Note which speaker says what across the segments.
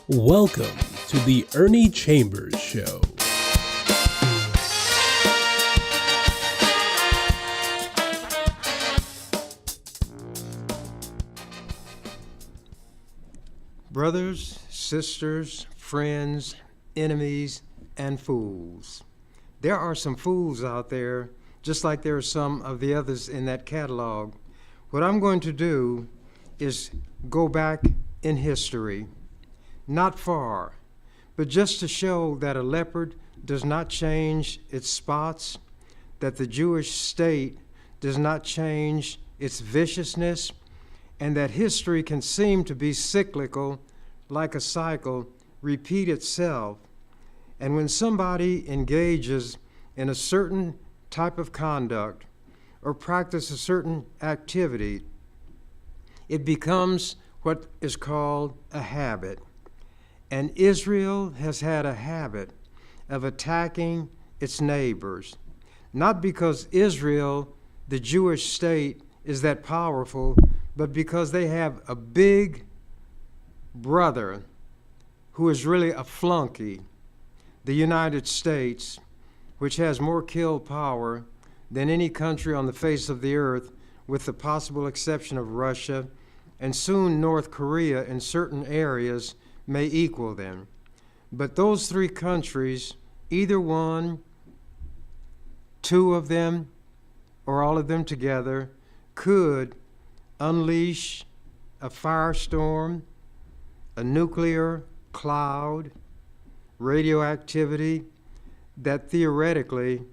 Speaker 1: Welcome to the Ernie Chambers Show.
Speaker 2: Brothers, sisters, friends, enemies, and fools. There are some fools out there, just like there are some of the others in that catalog. What I'm going to do is go back in history, not far, but just to show that a leopard does not change its spots, that the Jewish state does not change its viciousness, and that history can seem to be cyclical, like a cycle, repeat itself. And when somebody engages in a certain type of conduct or practice a certain activity, it becomes what is called a habit. And Israel has had a habit of attacking its neighbors, not because Israel, the Jewish state, is that powerful, but because they have a big brother who is really a flunky, the United States, which has more kill power than any country on the face of the earth, with the possible exception of Russia, and soon North Korea in certain areas may equal them. But those three countries, either one, two of them, or all of them together, could unleash a firestorm, a nuclear cloud, radioactivity that theoretically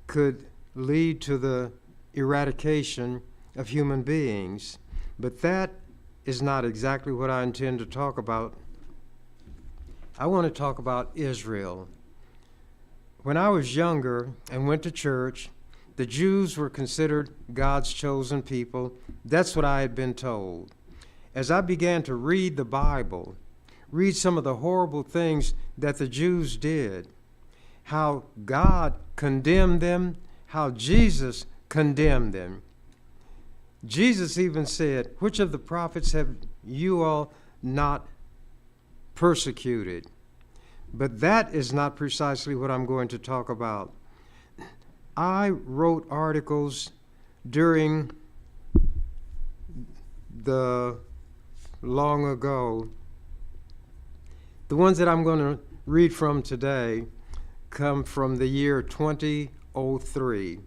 Speaker 2: could lead to the eradication of human beings. But that is not exactly what I intend to talk about. I want to talk about Israel. When I was younger and went to church, the Jews were considered God's chosen people. That's what I had been told. As I began to read the Bible, read some of the horrible things that the Jews did, how God condemned them, how Jesus condemned them. Jesus even said, "Which of the prophets have you all not persecuted?" But that is not precisely what I'm going to talk about. I wrote articles during the long ago. The ones that I'm going to read from today come from the year 2003.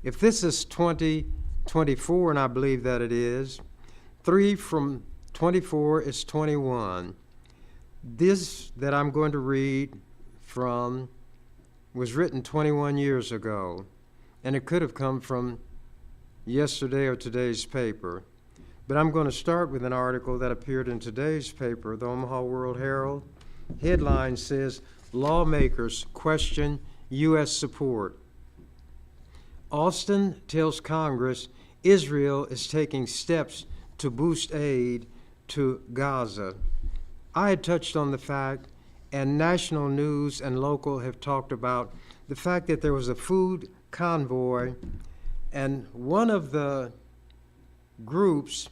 Speaker 2: If this is 2024, and I believe that it is, 3 from 24 is 21. This that I'm going to read from was written 21 years ago, and it could have come from yesterday or today's paper. But I'm going to start with an article that appeared in today's paper, the Omaha World Herald. Headline says, "Lawmakers question U.S. support." Austin tells Congress Israel is taking steps to boost aid to Gaza. I had touched on the fact, and national news and local have talked about the fact that there was a food convoy, and one of the groups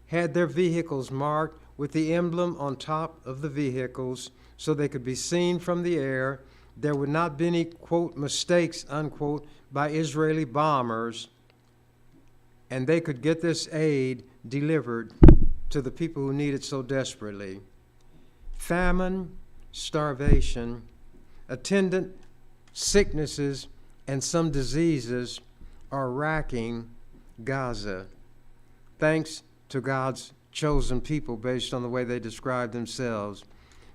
Speaker 2: had their vehicles marked with the emblem on top of the vehicles so they could be seen from the air. There would not be any, quote, mistakes, unquote, by Israeli bombers, and they could get this aid delivered to the people who need it so desperately. Famine, starvation, attendant sicknesses, and some diseases are racking Gaza, thanks to God's chosen people based on the way they describe themselves.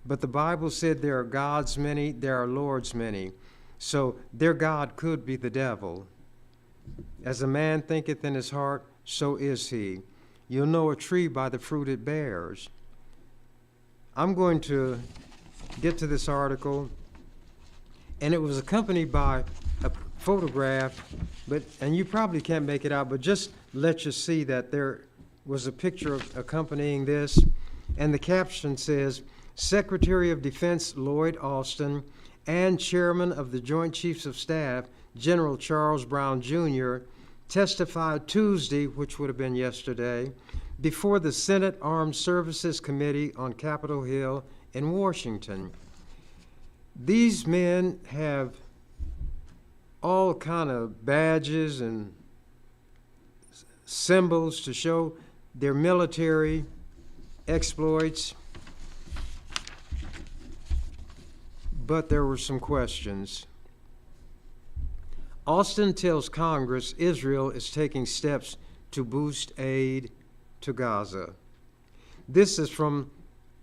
Speaker 2: But the Bible said there are gods many, there are lords many. So their God could be the devil. As a man thinketh in his heart, so is he. You'll know a tree by the fruit it bears. I'm going to get to this article, and it was accompanied by a photograph, and you probably can't make it out, but just let you see that there was a picture accompanying this, and the caption says, "Secretary of Defense Lloyd Austin and Chairman of the Joint Chiefs of Staff, General Charles Brown Jr., testified Tuesday, which would have been yesterday, before the Senate Armed Services Committee on Capitol Hill in Washington. These men have all kind of badges and symbols to show their military exploits, but there were some questions. Austin tells Congress Israel is taking steps to boost aid to Gaza. This is from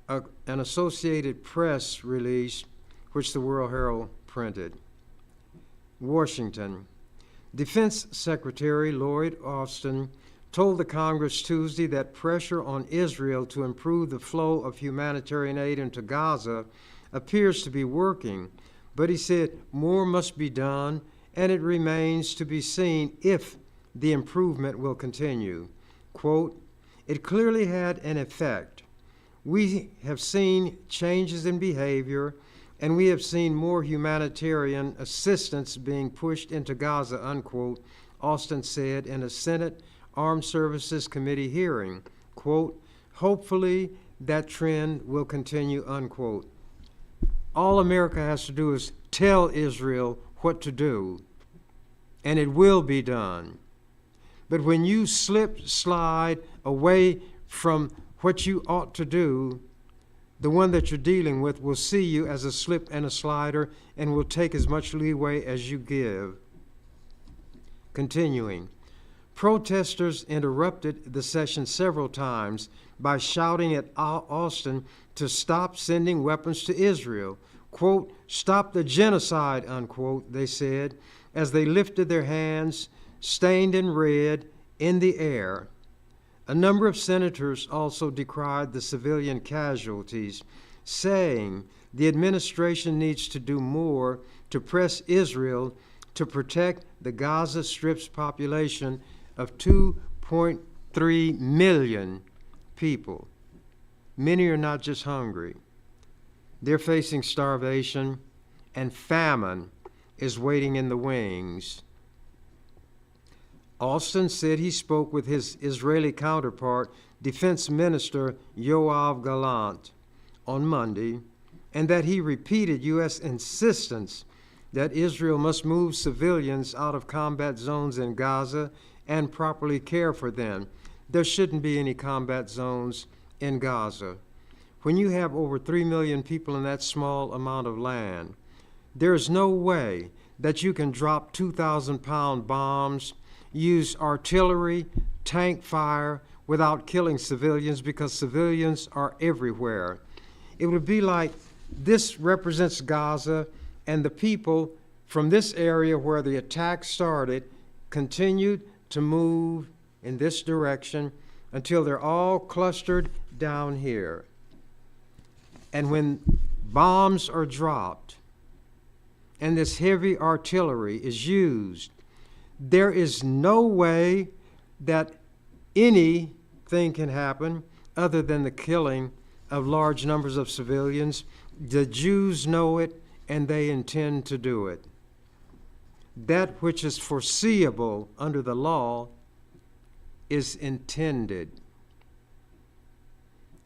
Speaker 2: an Associated Press release, which the World Herald printed. Washington. Defense Secretary Lloyd Austin told the Congress Tuesday that pressure on Israel to improve the flow of humanitarian aid into Gaza appears to be working, but he said more must be done, and it remains to be seen if the improvement will continue. Quote, "It clearly had an effect. We have seen changes in behavior, and we have seen more humanitarian assistance being pushed into Gaza," unquote, Austin said in a Senate Armed Services Committee hearing. Quote, "Hopefully that trend will continue," unquote. All America has to do is tell Israel what to do, and it will be done. But when you slide away from what you ought to do, the one that you're dealing with will see you as a slip and a slider and will take as much leeway as you give. Continuing, protesters interrupted the session several times by shouting at Austin to stop sending weapons to Israel. Quote, "Stop the genocide," unquote, they said, as they lifted their hands, stained in red, in the air. A number of senators also decried the civilian casualties, saying the administration needs to do more to press Israel to protect the Gaza Strip's population of 2.3 million people. Many are not just hungry. They're facing starvation, and famine is waiting in the wings. Austin said he spoke with his Israeli counterpart, Defense Minister Yoav Gallant, on Monday, and that he repeated U.S. insistence that Israel must move civilians out of combat zones in Gaza and properly care for them. There shouldn't be any combat zones in Gaza. When you have over 3 million people in that small amount of land, there is no way that you can drop 2,000-pound bombs, use artillery, tank fire without killing civilians, because civilians are everywhere. It would be like this represents Gaza, and the people from this area where the attack started continued to move in this direction until they're all clustered down here. And when bombs are dropped and this heavy artillery is used, there is no way that anything can happen other than the killing of large numbers of civilians. The Jews know it, and they intend to do it. That which is foreseeable under the law is intended.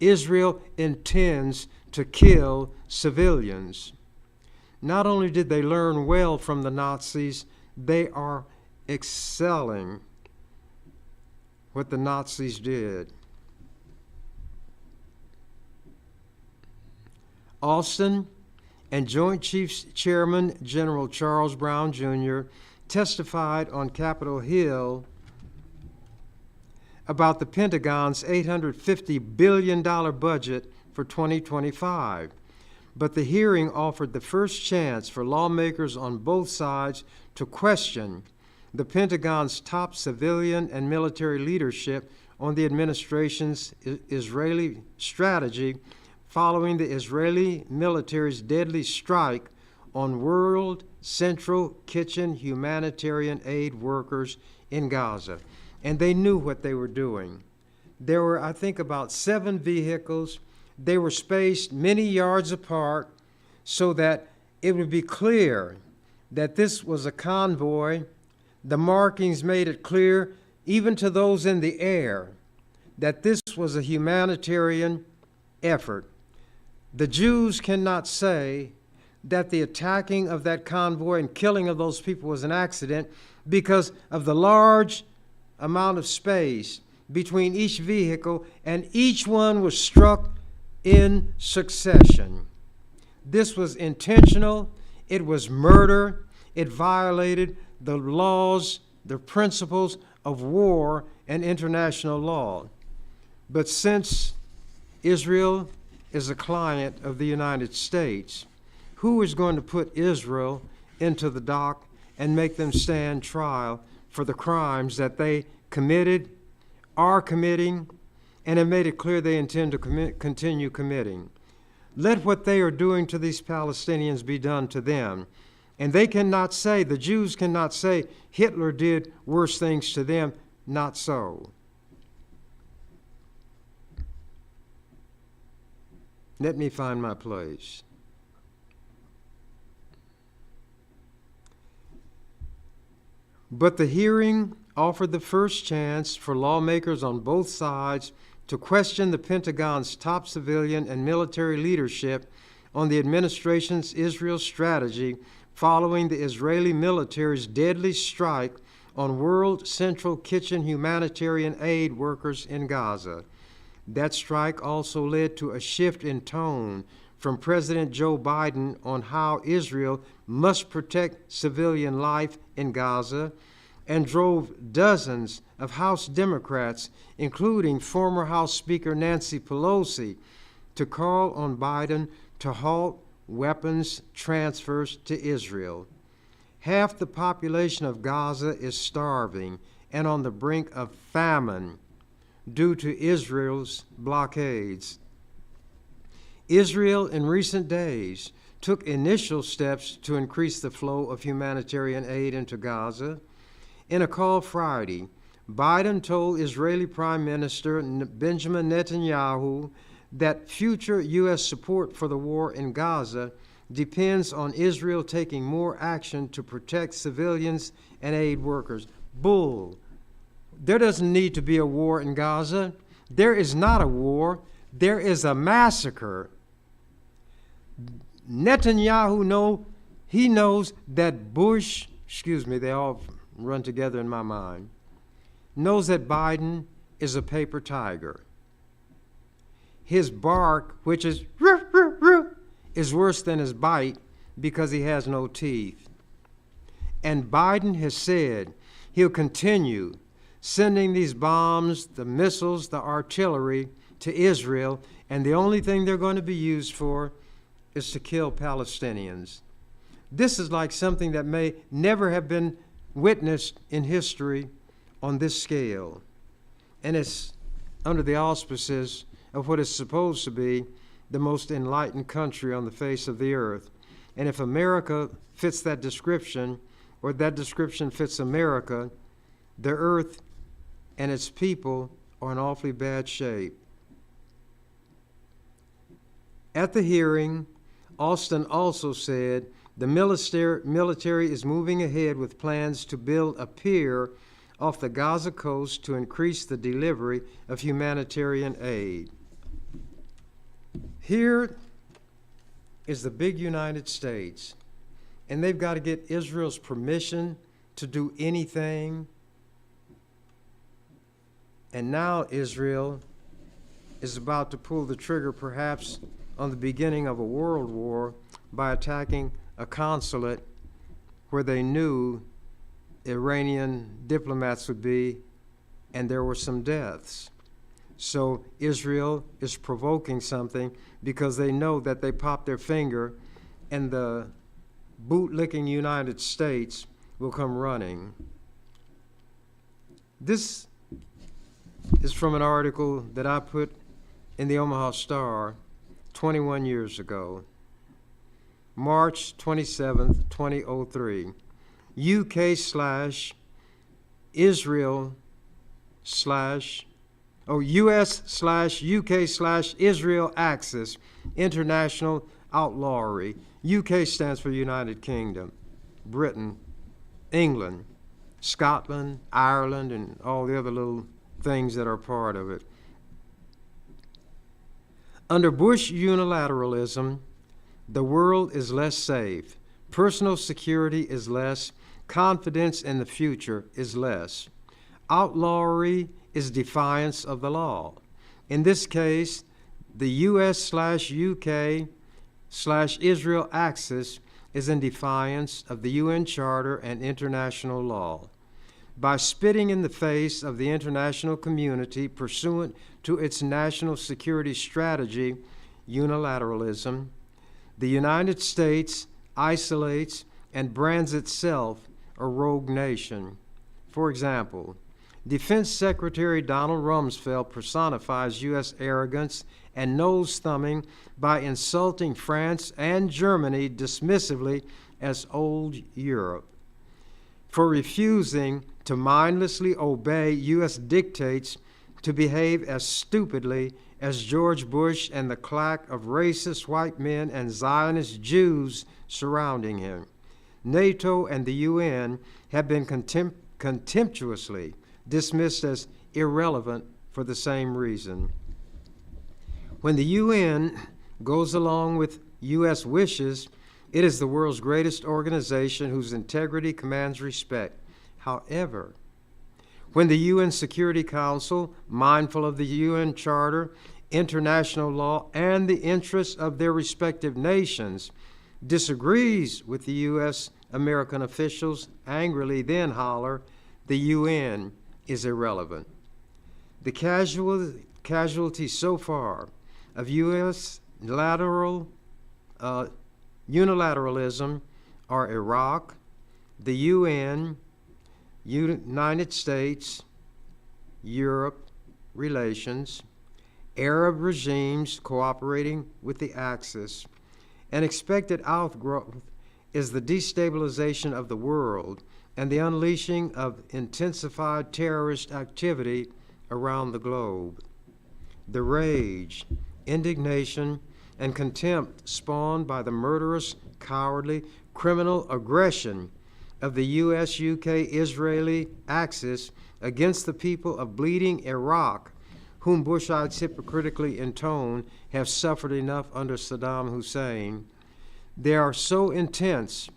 Speaker 2: Israel intends to kill civilians. Not only did they learn well from the Nazis, they are excelling what the Nazis did. Austin and Joint Chiefs Chairman General Charles Brown Jr. testified on Capitol Hill about the Pentagon's $850 billion budget for 2025. But the hearing offered the first chance for lawmakers on both sides to question the Pentagon's top civilian and military leadership on the administration's Israeli strategy following the Israeli military's deadly strike on World Central Kitchen humanitarian aid workers in Gaza. And they knew what they were doing. There were, I think, about 7 vehicles. They were spaced many yards apart so that it would be clear that this was a convoy. The markings made it clear, even to those in the air, that this was a humanitarian effort. The Jews cannot say that the attacking of that convoy and killing of those people was an accident because of the large amount of space between each vehicle, and each one was struck in succession. This was intentional. It was murder. It violated the laws, the principles of war and international law. But since Israel is a client of the United States, who is going to put Israel into the dock and make them stand trial for the crimes that they committed, are committing, and have made it clear they intend to continue committing? Let what they are doing to these Palestinians be done to them. And they cannot say, the Jews cannot say, Hitler did worse things to them. Not so. Let me find my place. But the hearing offered the first chance for lawmakers on both sides to question the Pentagon's top civilian and military leadership on the administration's Israel strategy following the Israeli military's deadly strike on World Central Kitchen humanitarian aid workers in Gaza. That strike also led to a shift in tone from President Joe Biden on how Israel must protect civilian life in Gaza, and drove dozens of House Democrats, including former House Speaker Nancy Pelosi, to call on Biden to halt weapons transfers to Israel. Half the population of Gaza is starving and on the brink of famine due to Israel's blockades. Israel in recent days took initial steps to increase the flow of humanitarian aid into Gaza. In a call Friday, Biden told Israeli Prime Minister Benjamin Netanyahu that future U.S. support for the war in Gaza depends on Israel taking more action to protect civilians and aid workers. Bull. There doesn't need to be a war in Gaza. There is not a war. There is a massacre. Netanyahu knows that Bush, they all run together in my mind, knows that Biden is a paper tiger. His bark, which is roo, roo, roo, is worse than his bite because he has no teeth. And Biden has said he'll continue sending these bombs, the missiles, the artillery to Israel, and the only thing they're going to be used for is to kill Palestinians. This is like something that may never have been witnessed in history on this scale. And it's under the auspices of what is supposed to be the most enlightened country on the face of the earth. And if America fits that description, or that description fits America, the earth and its people are in awfully bad shape. At the hearing, Austin also said the military is moving ahead with plans to build a pier off the Gaza coast to increase the delivery of humanitarian aid. Here is the big United States, and they've got to get Israel's permission to do anything. And now Israel is about to pull the trigger, perhaps on the beginning of a world war, by attacking a consulate where they knew Iranian diplomats would be, and there were some deaths. So Israel is provoking something because they know that they pop their finger and the boot-licking United States will come running. This is from an article that I put in the Omaha Star 21 years ago. March 27th, 2003. US/UK/Israel Axis International Outlawry. UK stands for United Kingdom, Britain, England, Scotland, Ireland, and all the other little things that are part of it. Under Bush unilateralism, the world is less safe, personal security is less, confidence in the future is less. Outlawry is defiance of the law. In this case, the US/UK/Israel axis is in defiance of the UN Charter and international law. By spitting in the face of the international community pursuant to its national security strategy, unilateralism, the United States isolates and brands itself a rogue nation. For example, Defense Secretary Donald Rumsfeld personifies U.S. arrogance and nose-thumbing by insulting France and Germany dismissively as old Europe, for refusing to mindlessly obey U.S. dictates to behave as stupidly as George Bush and the claque of racist white men and Zionist Jews surrounding him. NATO and the UN have been contemptuously dismissed as irrelevant for the same reason. When the UN goes along with U.S. wishes, it is the world's greatest organization whose integrity commands respect. However, when the UN Security Council, mindful of the UN Charter, international law, and the interests of their respective nations, disagrees with the U.S. American officials, angrily then holler, the UN is irrelevant. The casualties so far of U.S. unilateralism are Iraq, the UN, United States, Europe relations, Arab regimes cooperating with the Axis. An expected outgrowth is the destabilization of the world and the unleashing of intensified terrorist activity around the globe. The rage, indignation, and contempt spawned by the murderous, cowardly, criminal aggression of the U.S.-UK-Israeli axis against the people of bleeding Iraq, whom Bushites hypocritically intone have suffered enough under Saddam Hussein. They are so intense,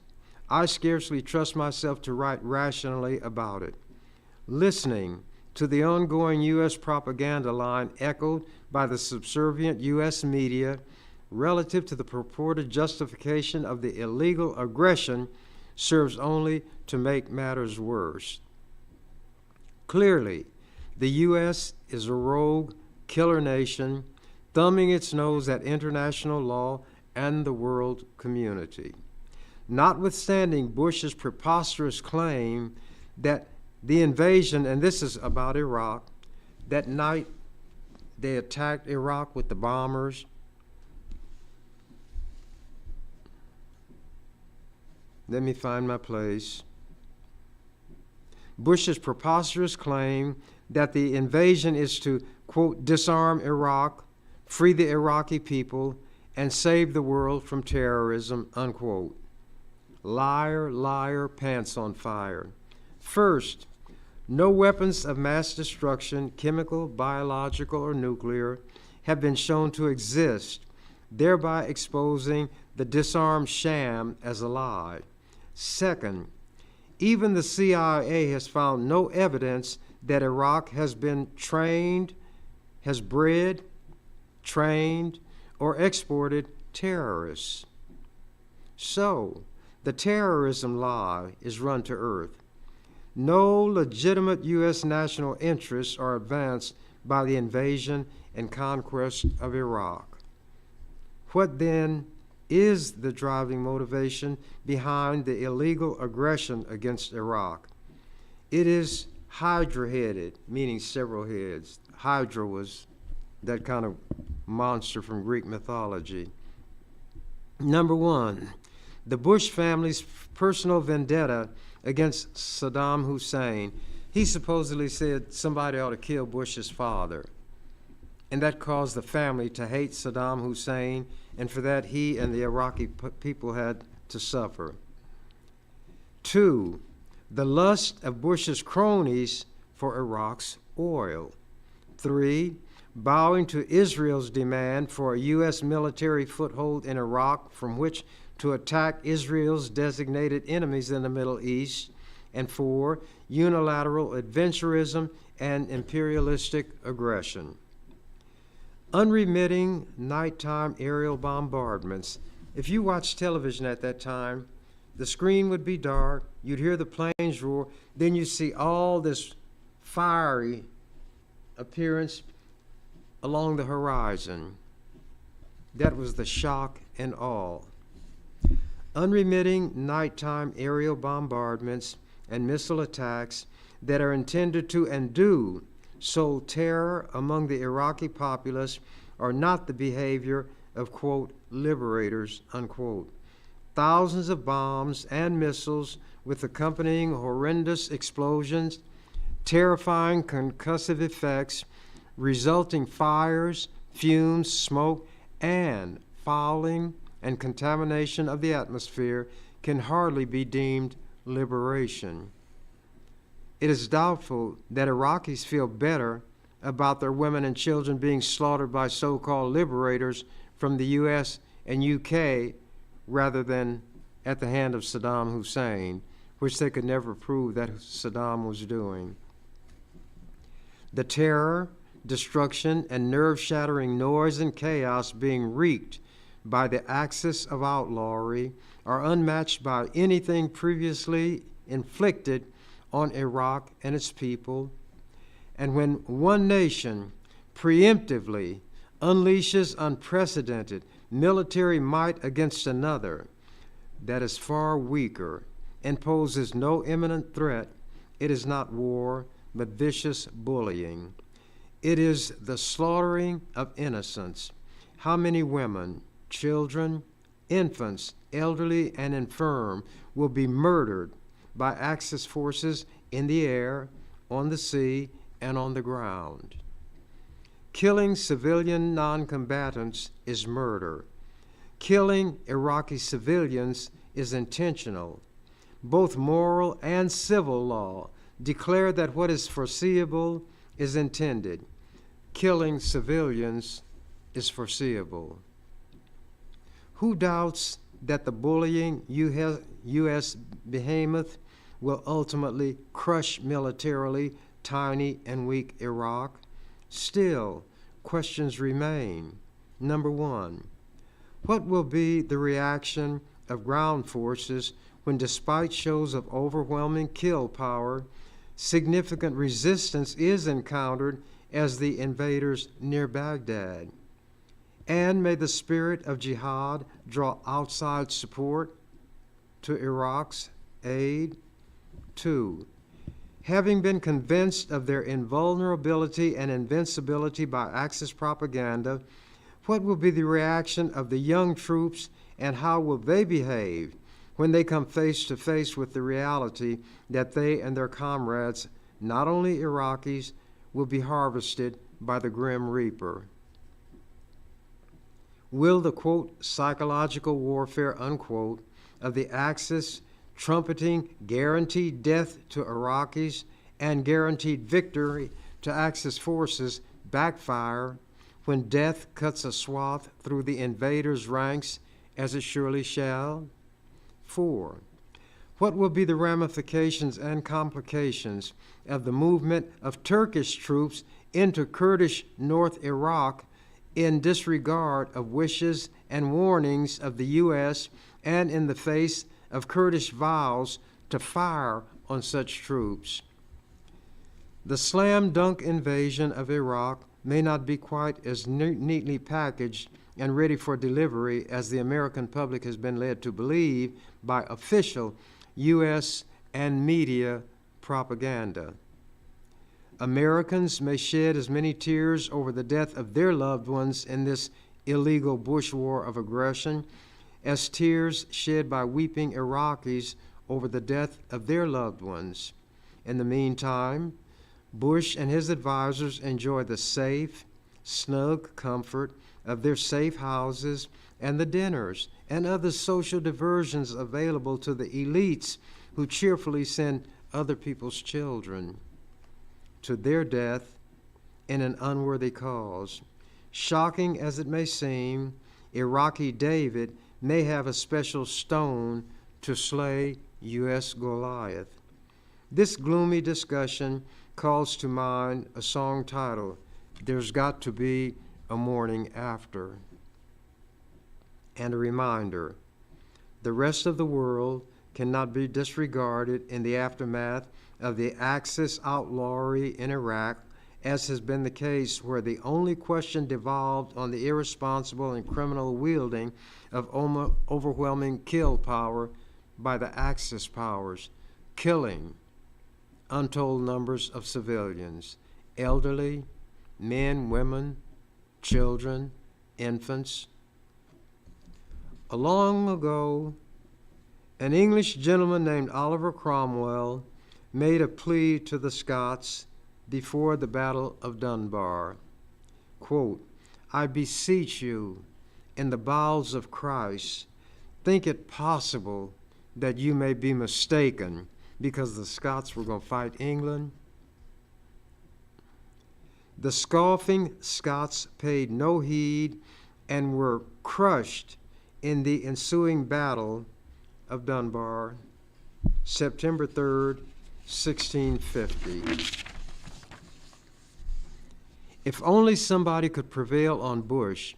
Speaker 2: I scarcely trust myself to write rationally about it. Listening to the ongoing U.S. propaganda line echoed by the subservient U.S. media relative to the purported justification of the illegal aggression serves only to make matters worse. Clearly, the U.S. is a rogue killer nation, thumbing its nose at international law and the world community. Notwithstanding Bush's preposterous claim that the invasion, and this is about Iraq, that night they attacked Iraq with the bombers. Let me find my place. Bush's preposterous claim that the invasion is to, quote, disarm Iraq, free the Iraqi people, and save the world from terrorism, unquote. Liar, liar, pants on fire. First, no weapons of mass destruction, chemical, biological, or nuclear, have been shown to exist, thereby exposing the disarmed sham as a lie. Second, even the CIA has found no evidence that Iraq has been trained, has bred, trained, or exported terrorists. So, the terrorism lie is run to earth. No legitimate U.S. national interests are advanced by the invasion and conquest of Iraq. What then is the driving motivation behind the illegal aggression against Iraq? It is hydra-headed, meaning several heads. Hydra was that kind of monster from Greek mythology. Number one, the Bush family's personal vendetta against Saddam Hussein. He supposedly said somebody ought to kill Bush's father, and that caused the family to hate Saddam Hussein, and for that he and the Iraqi people had to suffer. Two, the lust of Bush's cronies for Iraq's oil. Three, bowing to Israel's demand for a U.S. military foothold in Iraq from which to attack Israel's designated enemies in the Middle East, and 4, unilateral adventurism and imperialistic aggression. Unremitting nighttime aerial bombardments. If you watched television at that time, the screen would be dark, you'd hear the planes roar, then you see all this fiery appearance along the horizon. That was the shock and awe. Unremitting nighttime aerial bombardments and missile attacks that are intended to and do sow terror among the Iraqi populace are not the behavior of, quote, liberators, unquote. Thousands of bombs and missiles with accompanying horrendous explosions, terrifying concussive effects, resulting fires, fumes, smoke, and fouling and contamination of the atmosphere can hardly be deemed liberation. It is doubtful that Iraqis feel better about their women and children being slaughtered by so-called liberators from the U.S. and U.K. rather than at the hand of Saddam Hussein, which they could never prove that Saddam was doing. The terror, destruction, and nerve-shattering noise and chaos being wreaked by the axis of outlawry are unmatched by anything previously inflicted on Iraq and its people. And when one nation preemptively unleashes unprecedented military might against another that is far weaker and poses no imminent threat, it is not war, but vicious bullying. It is the slaughtering of innocents. How many women, children, infants, elderly, and infirm will be murdered by Axis forces in the air, on the sea, and on the ground? Killing civilian non-combatants is murder. Killing Iraqi civilians is intentional. Both moral and civil law declare that what is foreseeable is intended. Killing civilians is foreseeable. Who doubts that the bullying U.S. behemoth will ultimately crush militarily tiny and weak Iraq? Still, questions remain. Number 1, what will be the reaction of ground forces when, despite shows of overwhelming kill power, significant resistance is encountered as the invaders near Baghdad? And may the spirit of jihad draw outside support to Iraq's aid? 2, having been convinced of their invulnerability and invincibility by Axis propaganda, what will be the reaction of the young troops, and how will they behave when they come face to face with the reality that they and their comrades, not only Iraqis, will be harvested by the Grim Reaper? Will the, quote, psychological warfare, unquote, of the Axis trumpeting guaranteed death to Iraqis and guaranteed victory to Axis forces backfire when death cuts a swath through the invaders' ranks, as it surely shall? 4, what will be the ramifications and complications of the movement of Turkish troops into Kurdish North Iraq in disregard of wishes and warnings of the U.S. and in the face of Kurdish vows to fire on such troops? The slam-dunk invasion of Iraq may not be quite as neatly packaged and ready for delivery as the American public has been led to believe by official U.S. and media propaganda. Americans may shed as many tears over the death of their loved ones in this illegal bush war of aggression as tears shed by weeping Iraqis over the death of their loved ones. In the meantime, Bush and his advisors enjoy the safe, snug comfort of their safe houses and the dinners and other social diversions available to the elites who cheerfully send other people's children to their death in an unworthy cause. Shocking as it may seem, Iraqi David may have a special stone to slay U.S. Goliath. This gloomy discussion calls to mind a song titled, "There's Got to Be a Morning After," and a reminder, the rest of the world cannot be disregarded in the aftermath of the Axis outlawry in Iraq, as has been the case where the only question devolved on the irresponsible and criminal wielding of overwhelming kill power by the Axis powers, killing untold numbers of civilians, elderly, men, women, children, infants. Long ago, an English gentleman named Oliver Cromwell made a plea to the Scots before the Battle of Dunbar. Quote, "I beseech you, in the bowels of Christ, think it possible that you may be mistaken," because the Scots were going to fight England. The scoffing Scots paid no heed and were crushed in the ensuing Battle of Dunbar, September 3rd, 1650. If only somebody could prevail on Bush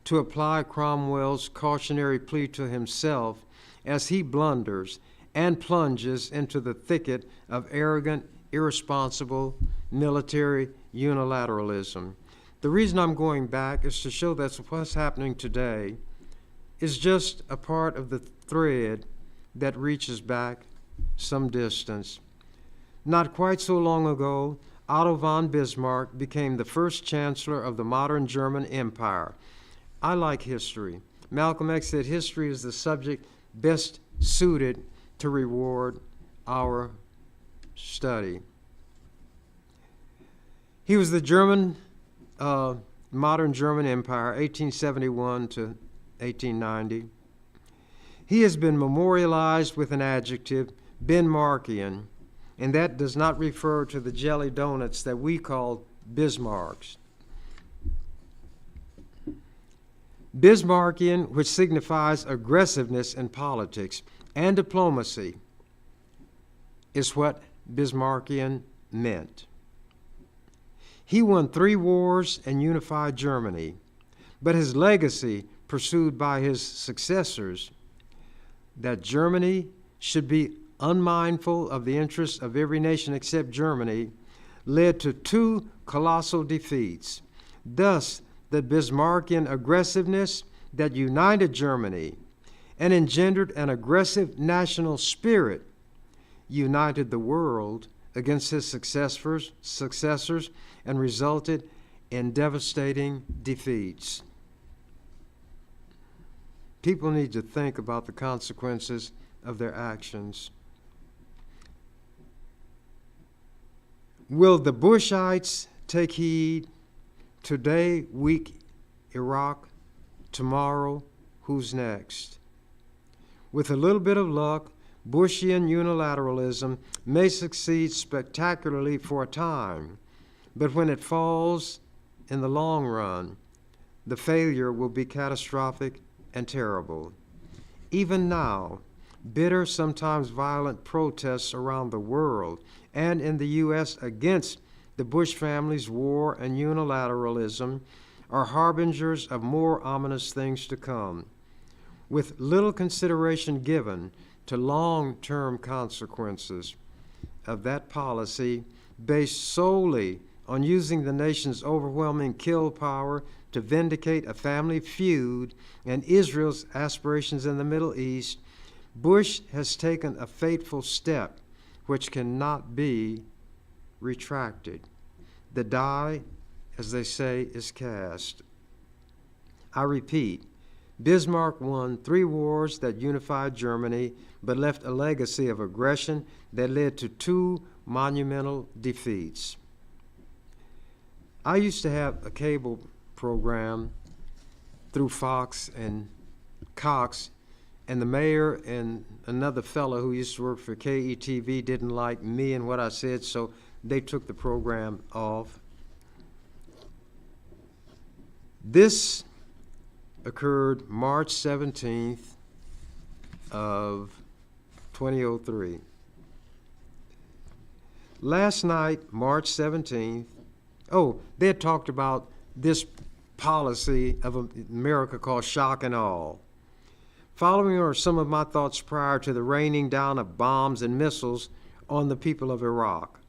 Speaker 2: to apply Cromwell's cautionary plea to himself as he blunders and plunges into the thicket of arrogant, irresponsible military unilateralism. The reason I'm going back is to show that what's happening today is just a part of the thread that reaches back some distance. Not quite so long ago, Otto von Bismarck became the first chancellor of the modern German Empire. I like history. Malcolm X said history is the subject best suited to reward our study. He was the modern German Empire, 1871 to 1890. He has been memorialized with an adjective, Bismarckian, and that does not refer to the jelly donuts that we call Bismarcks. Bismarckian, which signifies aggressiveness in politics and diplomacy, is what Bismarckian meant. He won 3 wars and unified Germany, but his legacy, pursued by his successors, that Germany should be unmindful of the interests of every nation except Germany, led to 2 colossal defeats. Thus, the Bismarckian aggressiveness that united Germany and engendered an aggressive national spirit united the world against his successors and resulted in devastating defeats. People need to think about the consequences of their actions. Will the Bushites take heed? Today, weak Iraq. Tomorrow, who's next? With a little bit of luck, Bushian unilateralism may succeed spectacularly for a time, but when it falls in the long run, the failure will be catastrophic and terrible. Even now, bitter, sometimes violent protests around the world and in the U.S. against the Bush family's war and unilateralism are harbingers of more ominous things to come, with little consideration given to long-term consequences of that policy based solely on using the nation's overwhelming kill power to vindicate a family feud and Israel's aspirations in the Middle East. Bush has taken a fateful step which cannot be retracted. The die, as they say, is cast. I repeat, Bismarck won 3 wars that unified Germany, but left a legacy of aggression that led to 2 monumental defeats. I used to have a cable program through Fox and Cox, and the mayor and another fellow who used to work for KETV didn't like me and what I said, so they took the program off. This occurred March 17th of 2003. Last night, March 17th, they had talked about this policy of America called shock and awe. Following are some of my thoughts prior to the raining down of bombs and missiles on the people of Iraq.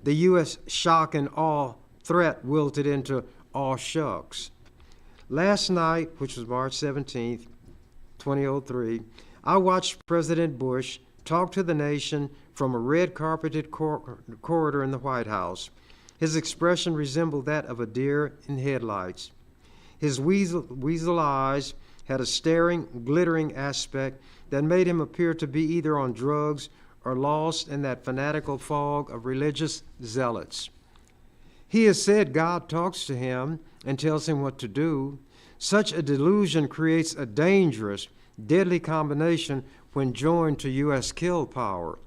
Speaker 2: The U.S. shock and awe threat wilted into aw shucks. Last night, which was March 17th, 2003, I watched President Bush talk to the nation from a red-carpeted corridor in the White House. His expression resembled that of a deer in headlights. His weasel eyes had a staring, glittering aspect that made him appear to be either on drugs or lost in that fanatical fog of religious zealots. He has said God talks to him and tells him what to do. Such a delusion creates a dangerous, deadly combination when joined to U.S. kill power.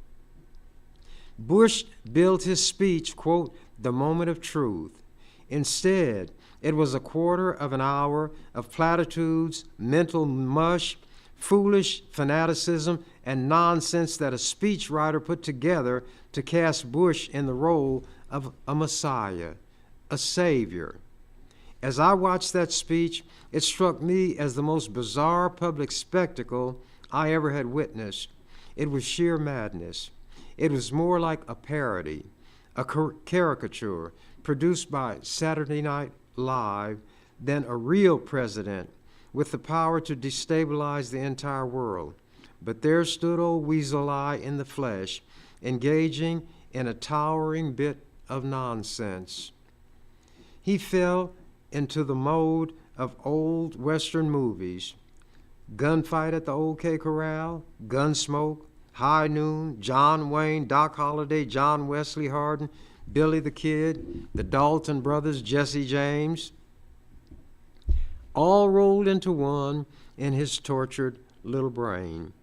Speaker 2: Bush billed his speech, quote, the moment of truth. Instead, it was a quarter of an hour of platitudes, mental mush, foolish fanaticism, and nonsense that a speechwriter put together to cast Bush in the role of a messiah, a savior. As I watched that speech, it struck me as the most bizarre public spectacle I ever had witnessed. It was sheer madness. It was more like a parody, a caricature produced by Saturday Night Live than a real president with the power to destabilize the entire world. But there stood old Weasel Eye in the flesh, engaging in a towering bit of nonsense. He fell into the mode of old Western movies. Gunfight at the OK Corral, Gunsmoke, High Noon, John Wayne, Doc Holliday, John Wesley Hardin, Billy the Kid, the Dalton brothers, Jesse James, all rolled into one in his tortured little brain.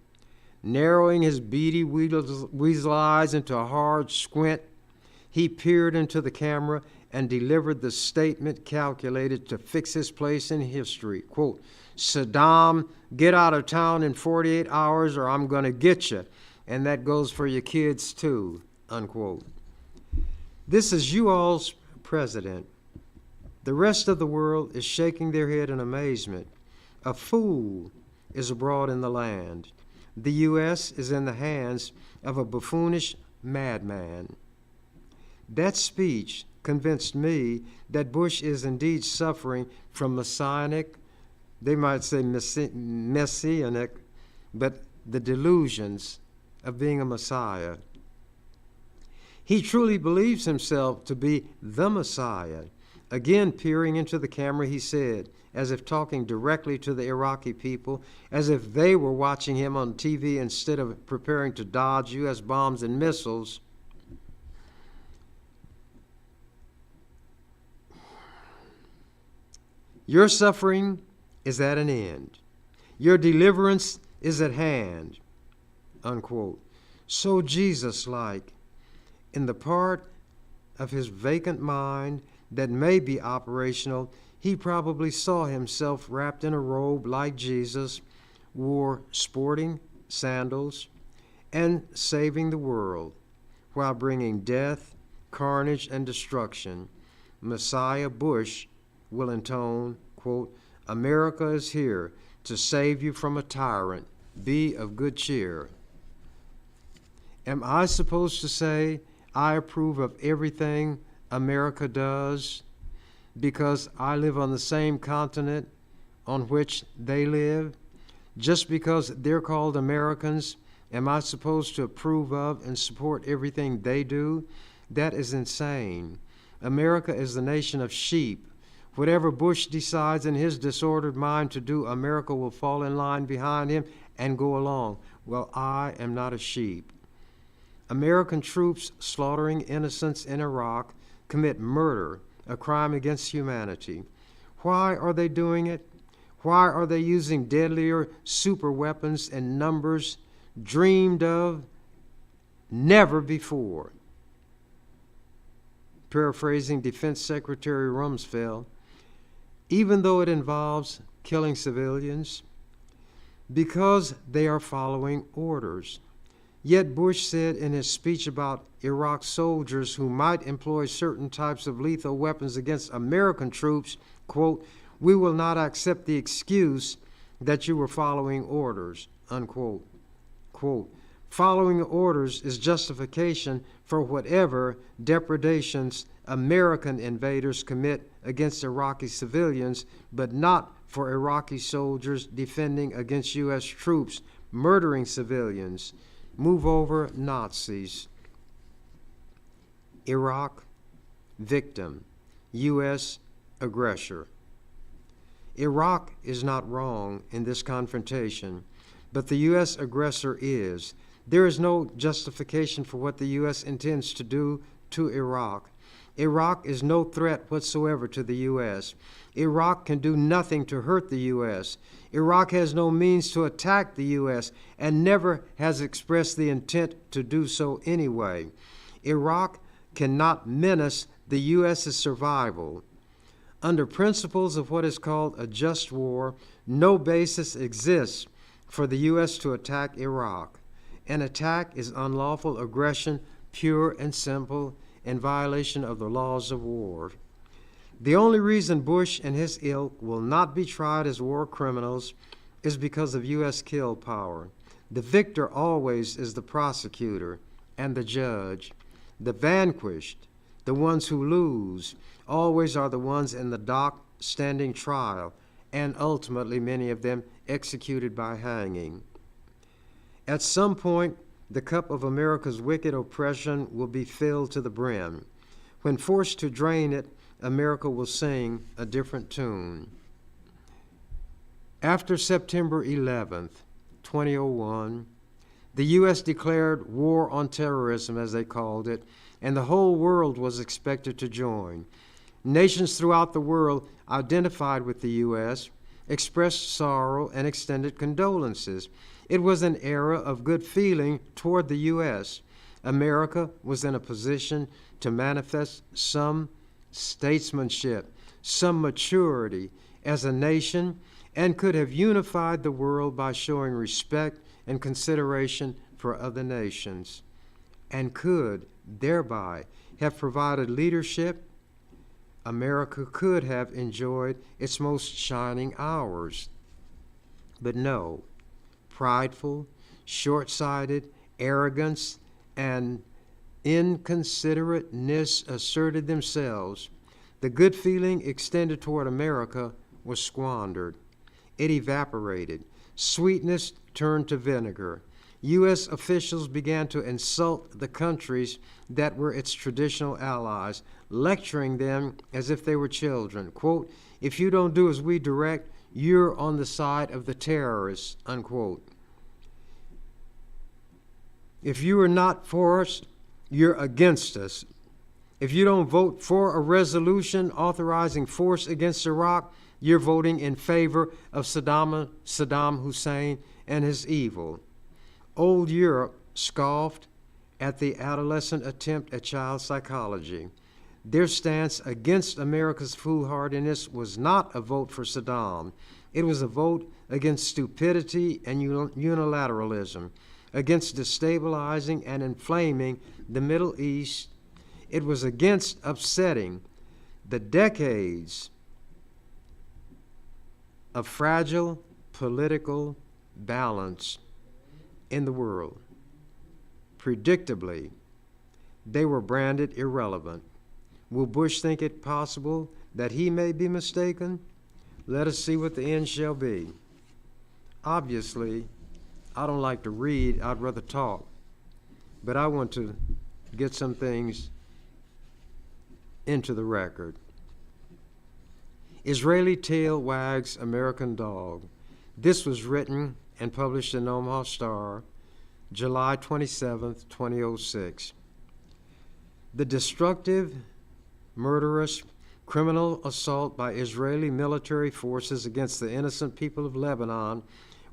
Speaker 2: Narrowing his beady weasel eyes into a hard squint, he peered into the camera and delivered the statement calculated to fix his place in history. Quote, Saddam, get out of town in 48 hours or I'm going to get you. And that goes for your kids too, unquote. This is you all's president. The rest of the world is shaking their head in amazement. A fool is abroad in the land. The U.S. is in the hands of a buffoonish madman. That speech convinced me that Bush is indeed suffering from messianic, they might say messianic, but the delusions of being a messiah. He truly believes himself to be the Messiah. Again, peering into the camera, he said, as if talking directly to the Iraqi people, as if they were watching him on TV instead of preparing to dodge U.S. bombs and missiles, your suffering is at an end. Your deliverance is at hand, unquote. So Jesus-like, in the part of his vacant mind that may be operational, he probably saw himself wrapped in a robe like Jesus, wore sporting sandals, and saving the world while bringing death, carnage, and destruction. Messiah Bush will intone, quote, America is here to save you from a tyrant. Be of good cheer. Am I supposed to say I approve of everything America does because I live on the same continent on which they live? Just because they're called Americans, am I supposed to approve of and support everything they do? That is insane. America is the nation of sheep. Whatever Bush decides in his disordered mind to do, America will fall in line behind him and go along. Well, I am not a sheep. American troops slaughtering innocents in Iraq commit murder, a crime against humanity. Why are they doing it? Why are they using deadlier super weapons in numbers dreamed of never before? Paraphrasing Defense Secretary Rumsfeld, even though it involves killing civilians, because they are following orders. Yet Bush said in his speech about Iraq soldiers who might employ certain types of lethal weapons against American troops, quote, "We will not accept the excuse that you were following orders," unquote. Quote, "Following orders is justification for whatever depredations American invaders commit against Iraqi civilians, but not for Iraqi soldiers defending against U.S. troops murdering civilians. Move over Nazis." Iraq, victim, U.S. aggressor. Iraq is not wrong in this confrontation, but the U.S. aggressor is. There is no justification for what the U.S. intends to do to Iraq. Iraq is no threat whatsoever to the U.S. Iraq can do nothing to hurt the U.S. Iraq has no means to attack the U.S. and never has expressed the intent to do so anyway. Iraq cannot menace the U.S.'s survival. Under principles of what is called a just war, no basis exists for the U.S. to attack Iraq. An attack is unlawful aggression, pure and simple, in violation of the laws of war. The only reason Bush and his ilk will not be tried as war criminals is because of U.S. kill power. The victor always is the prosecutor and the judge. The vanquished, the ones who lose, always are the ones in the dock standing trial, and ultimately many of them executed by hanging. At some point, the cup of America's wicked oppression will be filled to the brim. When forced to drain it, America will sing a different tune. After September 11th, 2001, the U.S. declared war on terrorism, as they called it, and the whole world was expected to join. Nations throughout the world identified with the U.S., expressed sorrow, and extended condolences. It was an era of good feeling toward the U.S. America was in a position to manifest some statesmanship, some maturity as a nation, and could have unified the world by showing respect and consideration for other nations, and could thereby have provided leadership. America could have enjoyed its most shining hours. But no, prideful, short-sighted, arrogance, and inconsiderateness asserted themselves. The good feeling extended toward America was squandered. It evaporated. Sweetness turned to vinegar. U.S. officials began to insult the countries that were its traditional allies, lecturing them as if they were children. Quote, "If you don't do as we direct, you're on the side of the terrorists," unquote. "If you are not for us, you're against us. If you don't vote for a resolution authorizing force against Iraq, you're voting in favor of Saddam Hussein and his evil." Old Europe scoffed at the adolescent attempt at child psychology. Their stance against America's foolhardiness was not a vote for Saddam. It was a vote against stupidity and unilateralism, against destabilizing and inflaming the Middle East. It was against upsetting the decades of fragile political balance in the world. Predictably, they were branded irrelevant. Will Bush think it possible that he may be mistaken? Let us see what the end shall be. Obviously, I don't like to read, I'd rather talk. But I want to get some things into the record. Israeli tail wags American dog. This was written and published in Omaha Star, July 27, 2006. The destructive, murderous, criminal assault by Israeli military forces against the innocent people of Lebanon,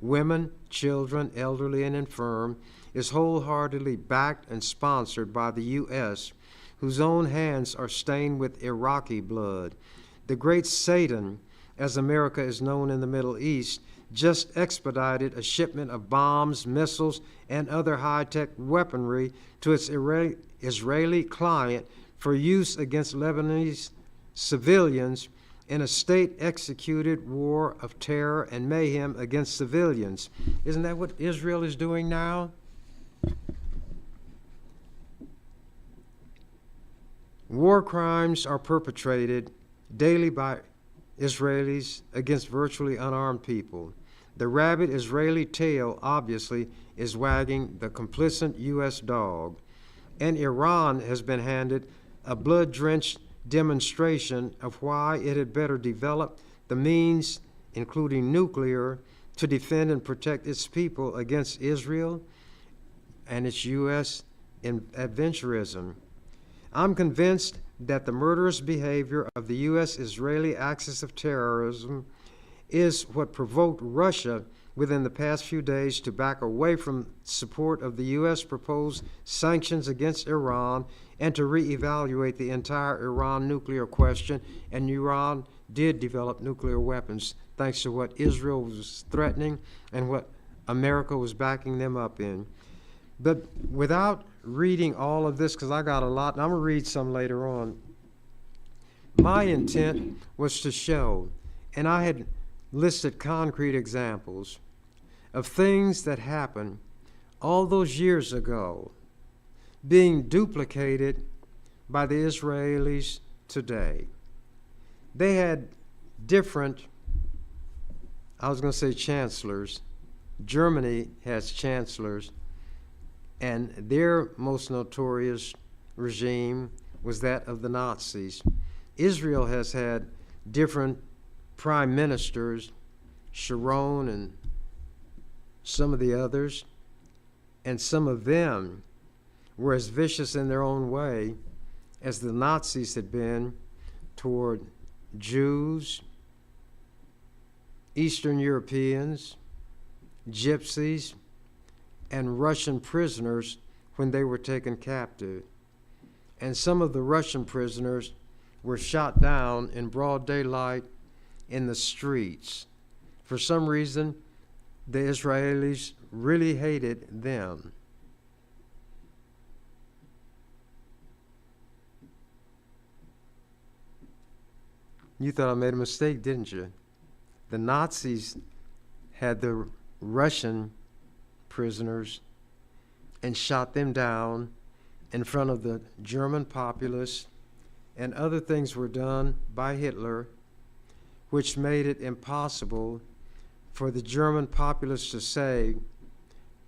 Speaker 2: women, children, elderly, and infirm, is wholeheartedly backed and sponsored by the U.S., whose own hands are stained with Iraqi blood. The great Satan as America is known in the Middle East, just expedited a shipment of bombs, missiles, and other high-tech weaponry to its Israeli client for use against Lebanese civilians in a state-executed war of terror and mayhem against civilians. Isn't that what Israel is doing now? War crimes are perpetrated daily by Israelis against virtually unarmed people. The rabid Israeli tail, obviously, is wagging the complicit U.S. dog. And Iran has been handed a blood-drenched demonstration of why it had better develop the means, including nuclear, to defend and protect its people against Israel and its U.S. adventurism. I'm convinced that the murderous behavior of the U.S.-Israeli axis of terrorism is what provoked Russia within the past few days to back away from support of the U.S. proposed sanctions against Iran and to reevaluate the entire Iran nuclear question. And Iran did develop nuclear weapons thanks to what Israel was threatening and what America was backing them up in. But without reading all of this, because I got a lot, and I'm going to read some later on, my intent was to show, and I had listed concrete examples of things that happened all those years ago being duplicated by the Israelis today. They had different, I was going to say chancellors. Germany has chancellors, and their most notorious regime was that of the Nazis. Israel has had different prime ministers, Sharon and some of the others, and some of them were as vicious in their own way as the Nazis had been toward Jews, Eastern Europeans, gypsies, and Russian prisoners when they were taken captive. And some of the Russian prisoners were shot down in broad daylight in the streets. For some reason, the Israelis really hated them. You thought I made a mistake, didn't you? The Nazis had the Russian prisoners and shot them down in front of the German populace, and other things were done by Hitler which made it impossible for the German populace to say,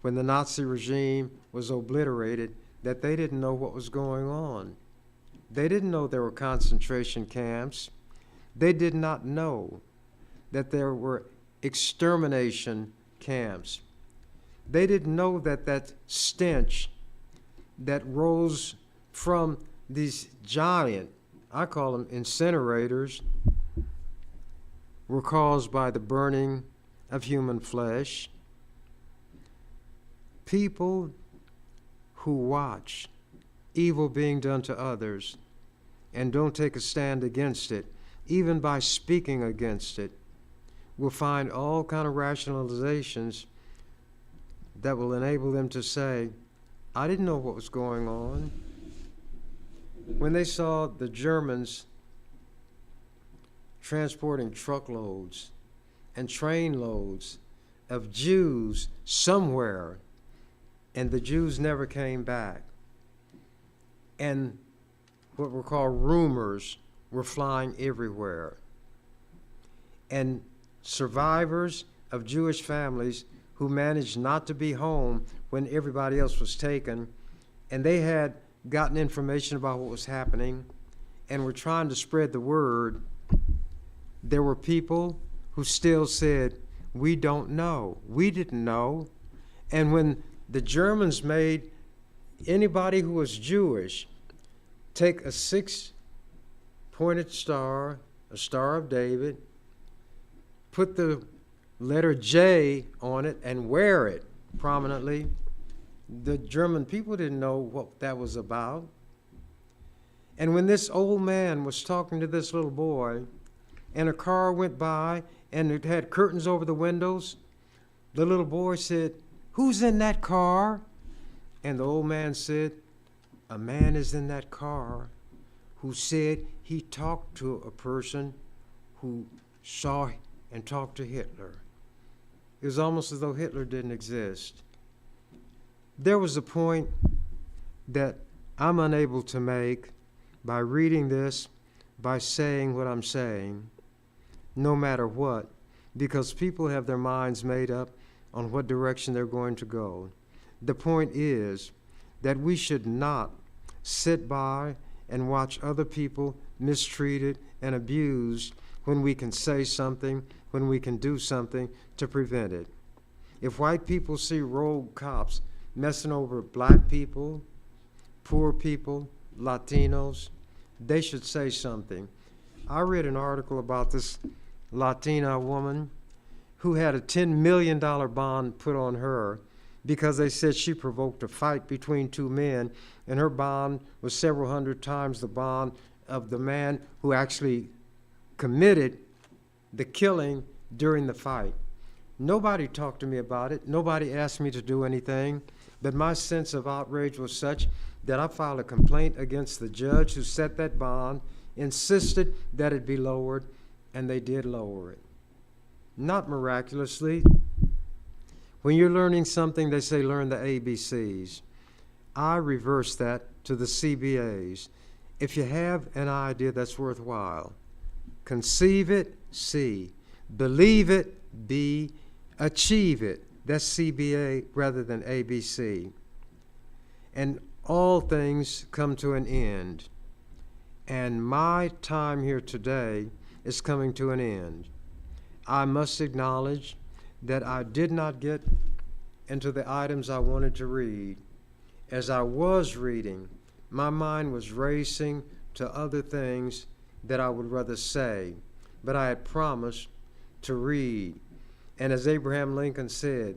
Speaker 2: when the Nazi regime was obliterated, that they didn't know what was going on. They didn't know there were concentration camps. They did not know that there were extermination camps. They didn't know that that stench that rose from these giant, I call them incinerators, were caused by the burning of human flesh. People who watch evil being done to others and don't take a stand against it, even by speaking against it, will find all kind of rationalizations that will enable them to say, I didn't know what was going on. When they saw the Germans transporting truckloads and train loads of Jews somewhere, and the Jews never came back, and what were called rumors were flying everywhere, and survivors of Jewish families who managed not to be home when everybody else was taken, and they had gotten information about what was happening and were trying to spread the word. There were people who still said, we don't know. We didn't know. And when the Germans made anybody who was Jewish take a 6-pointed star, a Star of David, put the letter J on it and wear it prominently, the German people didn't know what that was about. And when this old man was talking to this little boy, and a car went by and it had curtains over the windows, the little boy said, "Who's in that car?" And the old man said, "A man is in that car who said he talked to a person who saw and talked to Hitler." It was almost as though Hitler didn't exist. There was a point that I'm unable to make by reading this, by saying what I'm saying, no matter what, because people have their minds made up on what direction they're going to go. The point is that we should not sit by and watch other people mistreated and abused when we can say something, when we can do something to prevent it. If white people see rogue cops messing over black people, poor people, Latinos, they should say something. I read an article about this Latina woman who had a $10 million bond put on her because they said she provoked a fight between two men, and her bond was several hundred times the bond of the man who actually committed the killing during the fight. Nobody talked to me about it. Nobody asked me to do anything, but my sense of outrage was such that I filed a complaint against the judge who set that bond, insisted that it be lowered, and they did lower it. Not miraculously. When you're learning something, they say learn the ABCs. I reverse that to the CBAs. If you have an idea that's worthwhile, conceive it, C. Believe it, B. Achieve it. That's CBA rather than ABC. And all things come to an end. And my time here today is coming to an end. I must acknowledge that I did not get into the items I wanted to read. As I was reading, my mind was racing to other things that I would rather say, but I had promised to read. And as Abraham Lincoln said,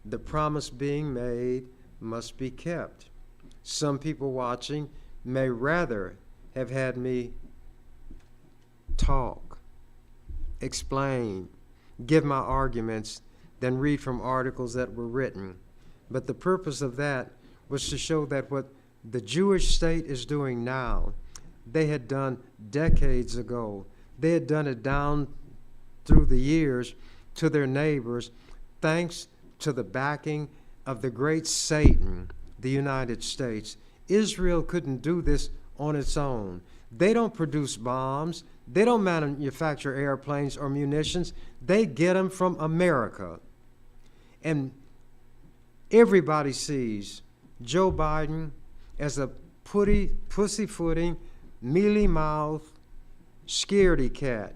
Speaker 2: the promise being made must be kept. Some people watching may rather have had me talk, explain, give my arguments than read from articles that were written. But the purpose of that was to show that what the Jewish state is doing now, they had done decades ago. They had done it down through the years to their neighbors, thanks to the backing of the great Satan, the United States. Israel couldn't do this on its own. They don't produce bombs. They don't manufacture airplanes or munitions. They get them from America. And everybody sees Joe Biden as a pussyfooting, mealy-mouthed, scaredy cat.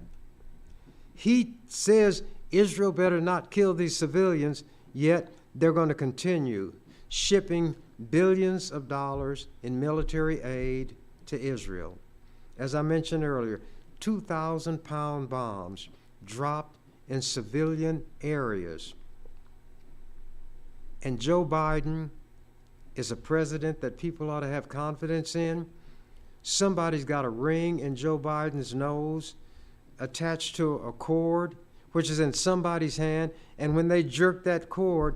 Speaker 2: He says Israel better not kill these civilians, yet they're going to continue shipping billions of dollars in military aid to Israel. As I mentioned earlier, 2,000-pound bombs dropped in civilian areas. And Joe Biden is a president that people ought to have confidence in. Somebody's got a ring in Joe Biden's nose attached to a cord, which is in somebody's hand, and when they jerk that cord,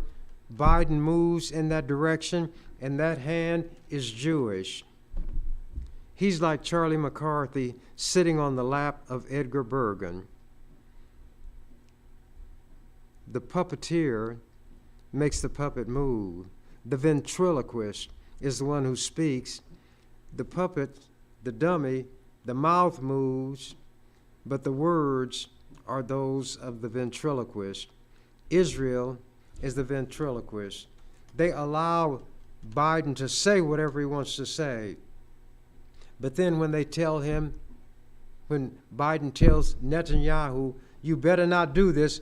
Speaker 2: Biden moves in that direction, and that hand is Jewish. He's like Charlie McCarthy sitting on the lap of Edgar Bergen. The puppeteer makes the puppet move. The ventriloquist is the one who speaks. The puppet, the dummy, the mouth moves, but the words are those of the ventriloquist. Israel is the ventriloquist. They allow Biden to say whatever he wants to say. But then when they tell him, when Biden tells Netanyahu, you better not do this,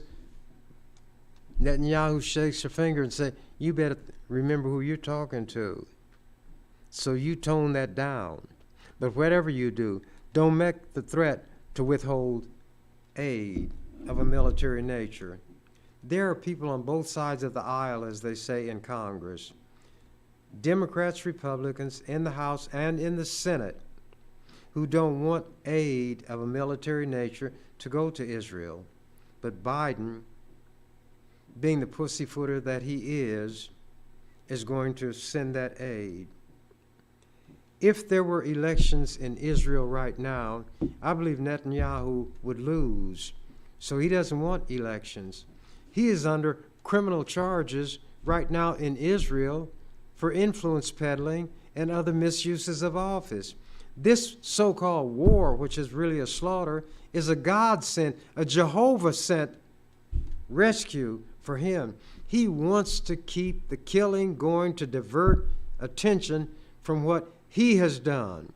Speaker 2: Netanyahu shakes her finger and says, you better remember who you're talking to. So you tone that down. But whatever you do, don't make the threat to withhold aid of a military nature. There are people on both sides of the aisle, as they say in Congress, Democrats, Republicans, in the House and in the Senate, who don't want aid of a military nature to go to Israel. But Biden, being the pussyfooter that he is going to send that aid. If there were elections in Israel right now, I believe Netanyahu would lose. So he doesn't want elections. He is under criminal charges right now in Israel for influence peddling and other misuses of office. This so-called war, which is really a slaughter, is a God-sent, a Jehovah-sent rescue for him. He wants to keep the killing going to divert attention from what he has done.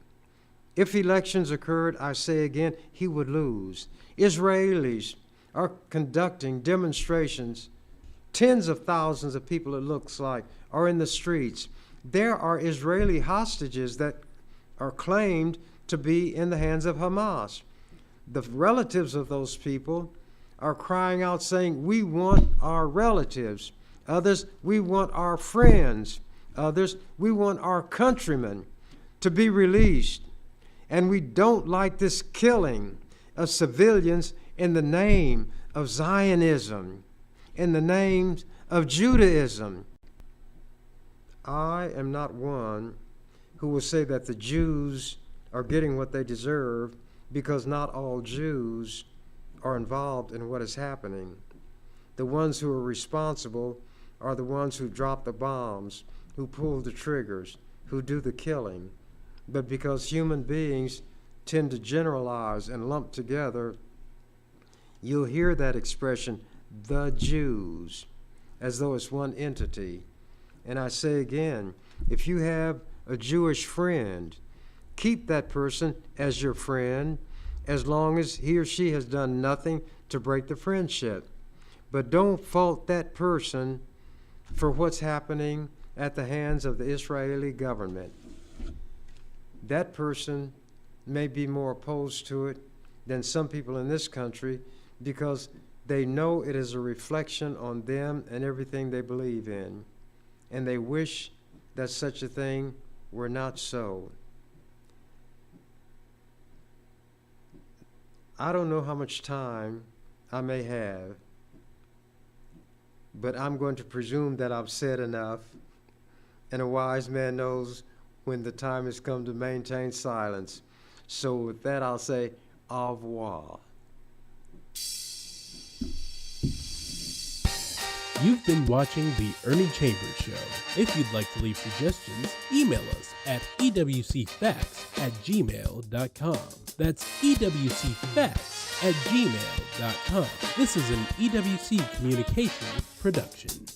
Speaker 2: If elections occurred, I say again, he would lose. Israelis are conducting demonstrations. Tens of thousands of people, it looks like, are in the streets. There are Israeli hostages that are claimed to be in the hands of Hamas. The relatives of those people are crying out saying, we want our relatives. Others, we want our friends. Others, we want our countrymen to be released. And we don't like this killing of civilians in the name of Zionism, in the name of Judaism. I am not one who will say that the Jews are getting what they deserve, because not all Jews are involved in what is happening. The ones who are responsible are the ones who drop the bombs, who pull the triggers, who do the killing. But because human beings tend to generalize and lump together, you'll hear that expression, the Jews, as though it's one entity. And I say again, if you have a Jewish friend, keep that person as your friend as long as he or she has done nothing to break the friendship. But don't fault that person for what's happening at the hands of the Israeli government. That person may be more opposed to it than some people in this country because they know it is a reflection on them and everything they believe in. And they wish that such a thing were not so. I don't know how much time I may have, but I'm going to presume that I've said enough, and a wise man knows when the time has come to maintain silence. So with that, I'll say au revoir.
Speaker 1: You've been watching The Ernie Chambers Show. If you'd like to leave suggestions, email us at ewcfacts@gmail.com. That's ewcfacts@gmail.com. This is an EWC Communication production.